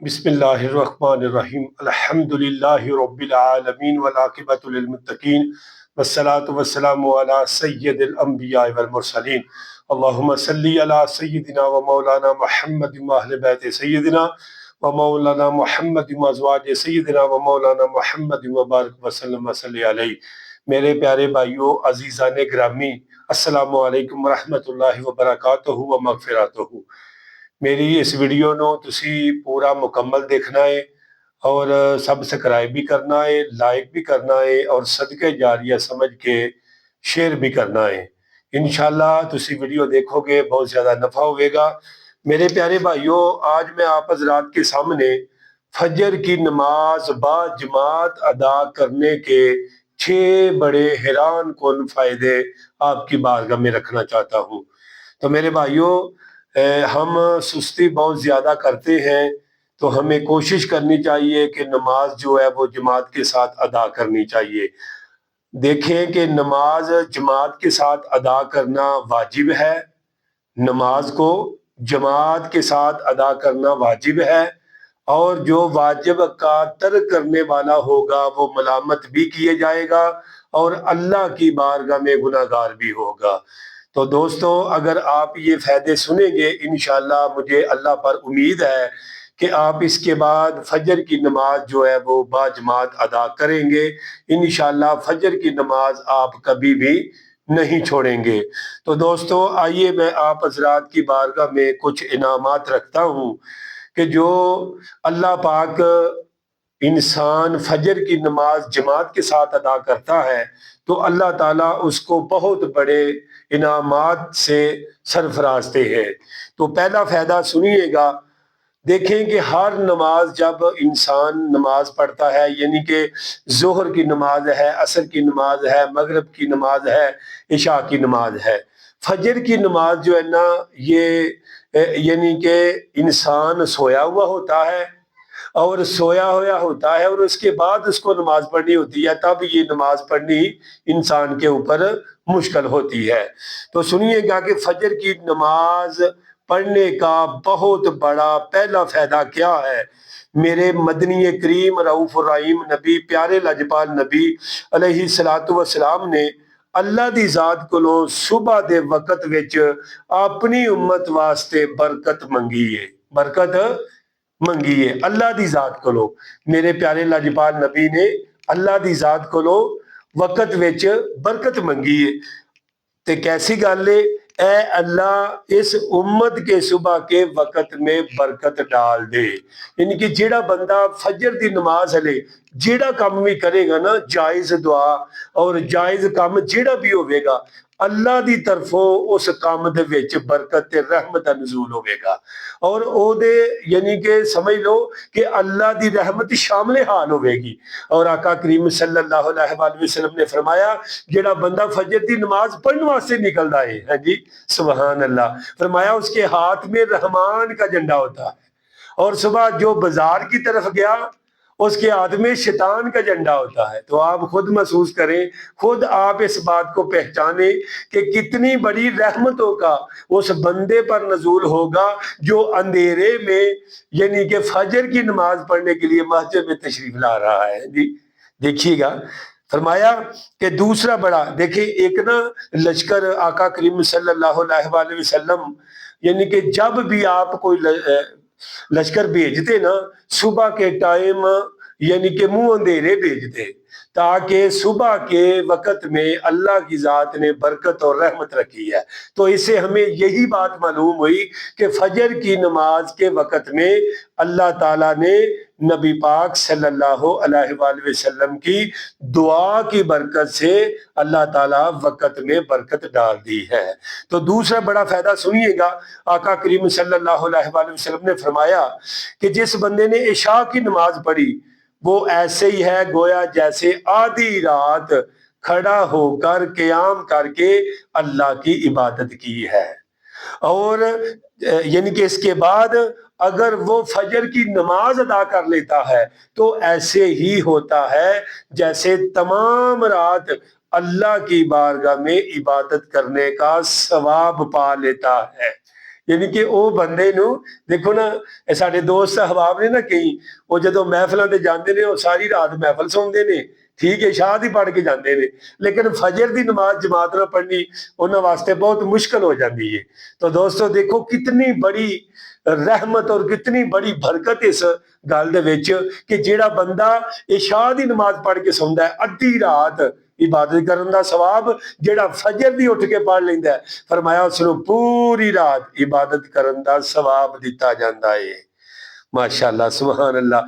بسم اللہ الرحمن الرحیم الحمد للہ رب العالمین والعاقبۃ للمتقین والصلاة والسلام علی سید الانبیاء والمرسلین اللہم صلی علی سیدنا و مولانا محمد و اہل بیت سیدنا و مولانا محمد و ازواج سیدنا و مولانا محمد و بارک وسلم وصلی علیہ۔ میرے پیارے بھائیوں، عزیزان گرامی، السلام علیکم ورحمۃ اللہ وبرکاتہ و مغفراتہ۔ میری اس ویڈیو نو تسی پورا مکمل دیکھنا ہے اور سبسکرائب بھی کرنا ہے، لائک بھی کرنا ہے اور صدقہ جاریہ سمجھ کے شیئر بھی کرنا ہے۔ انشاءاللہ تسی ویڈیو دیکھو گے بہت زیادہ نفع ہوئے گا۔ میرے پیارے بھائیوں، آج میں آپ حضرات کے سامنے فجر کی نماز با جماعت ادا کرنے کے 6 بڑے حیران کن فائدے آپ کی بارگاہ میں رکھنا چاہتا ہوں۔ تو میرے بھائیوں، ہم سستی بہت زیادہ کرتے ہیں، تو ہمیں کوشش کرنی چاہیے کہ نماز جو ہے وہ جماعت کے ساتھ ادا کرنی چاہیے۔ دیکھیں کہ نماز جماعت کے ساتھ ادا کرنا واجب ہے، نماز کو جماعت کے ساتھ ادا کرنا واجب ہے، اور جو واجب کا ترک کرنے والا ہوگا وہ ملامت بھی کیے جائے گا اور اللہ کی بارگاہ میں گناہگار بھی ہوگا۔ تو دوستو، اگر آپ یہ فائدے سنیں گے، انشاءاللہ مجھے اللہ پر امید ہے کہ آپ اس کے بعد فجر کی نماز جو ہے وہ با جماعت ادا کریں گے۔ انشاءاللہ فجر کی نماز آپ کبھی بھی نہیں چھوڑیں گے۔ تو دوستو، آئیے میں آپ حضرات کی بارگاہ میں کچھ انعامات رکھتا ہوں کہ جو اللہ پاک انسان فجر کی نماز جماعت کے ساتھ ادا کرتا ہے تو اللہ تعالیٰ اس کو بہت بڑے انعامات سے سرفرازتے ہیں۔ تو پہلا فائدہ سنیے گا۔ دیکھیں کہ ہر نماز جب انسان نماز پڑھتا ہے، یعنی کہ ظہر کی نماز ہے، عصر کی نماز ہے، مغرب کی نماز ہے، عشاء کی نماز ہے، فجر کی نماز جو ہے نا، یہ یعنی کہ انسان سویا ہوا ہوتا ہے اور سویا ہوا ہوتا ہے اور اس کے بعد اس کو نماز پڑھنی ہوتی ہے، تب یہ نماز پڑھنی انسان کے اوپر مشکل ہوتی ہے۔ تو سنیے گا کہ فجر کی نماز پڑھنے کا بہت بڑا پہلا فائدہ کیا ہے۔ میرے مدنی کریم رؤوف الرحیم نبی، پیارے لاجپال نبی علیہ الصلوۃ والسلام نے اللہ دی ذات کولوں صبح دے وقت وچ اپنی امت واسطے برکت منگی ہے، برکت منگی ہے اللہ دی ذات کولوں۔ میرے پیارے لاجپال نبی نے اللہ دی ذات کولوں وقت وچ برکت منگی ہے۔ تے کیسی گل ہے، اے اللہ اس امت کے صبح کے وقت میں برکت ڈال دے۔ یعنی کہ جیڑا بندہ فجر دی نماز ہلے جیڑا کام بھی کرے گا نا، جائز دعا اور جائز کام جیڑا بھی ہوئے گا، اللہ دی طرفوں اس کام دے وچ برکت تے رحمت نزول ہوئے گا، اور او دے یعنی کہ سمجھ لو کہ اللہ دی رحمت شامل حال ہوئے گی۔ اور آقا کریم صلی اللہ علیہ وآلہ وسلم نے فرمایا، جیڑا بندہ فجر دی نماز پڑھنے واسطے نکلتا ہے، ہاں جی سبحان اللہ، فرمایا اس کے ہاتھ میں رحمان کا جھنڈا ہوتا ہے، اور صبح جو بازار کی طرف گیا اس کے ہاتھ میں شیطان کا جھنڈا ہوتا ہے۔ تو آپ خود محسوس کریں، خود آپ اس بات کو پہچانیں کہ کتنی بڑی رحمتوں کا اس بندے پر نزول ہوگا جو اندھیرے میں یعنی کہ فجر کی نماز پڑھنے کے لیے مسجد میں تشریف لا رہا ہے۔ جی دیکھیے گا، فرمایا کہ دوسرا بڑا، دیکھیں ایک نا لشکر آقا کریم صلی اللہ علیہ وآلہ وسلم، یعنی کہ جب بھی آپ کوئی لشکر بھیجتے نا، صبح کے ٹائم یعنی کہ منہ اندھیرے بھیجتے، تاکہ صبح کے وقت میں اللہ کی ذات نے برکت اور رحمت رکھی ہے۔ تو اس سے ہمیں یہی بات معلوم ہوئی کہ فجر کی نماز کے وقت میں اللہ تعالیٰ نے نبی پاک صلی اللہ علیہ وآلہ وسلم کی دعا کی برکت سے اللہ تعالیٰ وقت میں برکت ڈال دی ہے۔ تو دوسرا بڑا فائدہ سنیے گا، آقا کریم صلی اللہ علیہ وآلہ وسلم نے فرمایا کہ جس بندے نے عشاء کی نماز پڑھی وہ ایسے ہی ہے گویا جیسے آدھی رات کھڑا ہو کر قیام کر کے اللہ کی عبادت کی ہے، اور یعنی کہ اس کے بعد اگر وہ فجر کی نماز ادا کر لیتا ہے تو ایسے ہی ہوتا ہے جیسے تمام رات اللہ کی بارگاہ میں عبادت کرنے کا ثواب پا لیتا ہے۔ ਯਾਨੀ ਕਿ ਉਹ ਬੰਦੇ ਨੂੰ ਦੇਖੋ ਨਾ, ਇਹ ਸਾਡੇ ਦੋਸਤ ਅਹਿਬਾਬ ਨੇ ਨਾ ਕਈ, ਉਹ ਜਦੋਂ ਮਹਿਫਲਾਂ ਤੇ ਜਾਂਦੇ ਨੇ ਉਹ ਸਾਰੀ ਰਾਤ ਮਹਿਫਲ ਸੁਣਦੇ ਨੇ, ਠੀਕ ਹੈ, ਸ਼ਾਹ ਦੀ ਪੜ੍ਹ ਕੇ ਜਾਂਦੇ ਨੇ, ਲੇਕਿਨ ਫਜਰ ਦੀ ਨਮਾਜ਼ ਜਮਾਤ ਨਾਲ ਪੜ੍ਹਨੀ ਉਹਨਾਂ ਵਾਸਤੇ ਬਹੁਤ ਮੁਸ਼ਕਲ ਹੋ ਜਾਂਦੀ ਹੈ। ਤਾਂ ਦੋਸਤੋ ਦੇਖੋ ਕਿਤਨੀ ਬੜੀ ਰਹਿਮਤ ਔਰ ਕਿਤਨੀ ਬੜੀ ਬਰਕਤ ਇਸ ਗੱਲ ਦੇ ਵਿੱਚ ਕਿ ਜਿਹੜਾ ਬੰਦਾ ਇਸ਼ਾ ਦੀ ਨਮਾਜ਼ ਪੜ੍ਹ ਕੇ ਸੌਂਦਾ ਹੈ, ਅੱਧੀ ਰਾਤ ਇਬਾਦਤ ਕਰਨ ਦਾ ਸਵਾਬ ਜਿਹੜਾ ਫਜਰ ਦੀ ਉੱਠ ਕੇ ਪੜ੍ਹ ਲੈਂਦਾ ਹੈ, ਫਰਮਾਇਆ ਉਸ ਨੂੰ ਪੂਰੀ ਰਾਤ ਇਬਾਦਤ ਕਰਨ ਦਾ ਸਵਾਬ ਦਿੱਤਾ ਜਾਂਦਾ ਹੈ। ਮਾਸ਼ਾਅੱਲਾ, ਸੁਭਾਨ ਅੱਲਾਹ।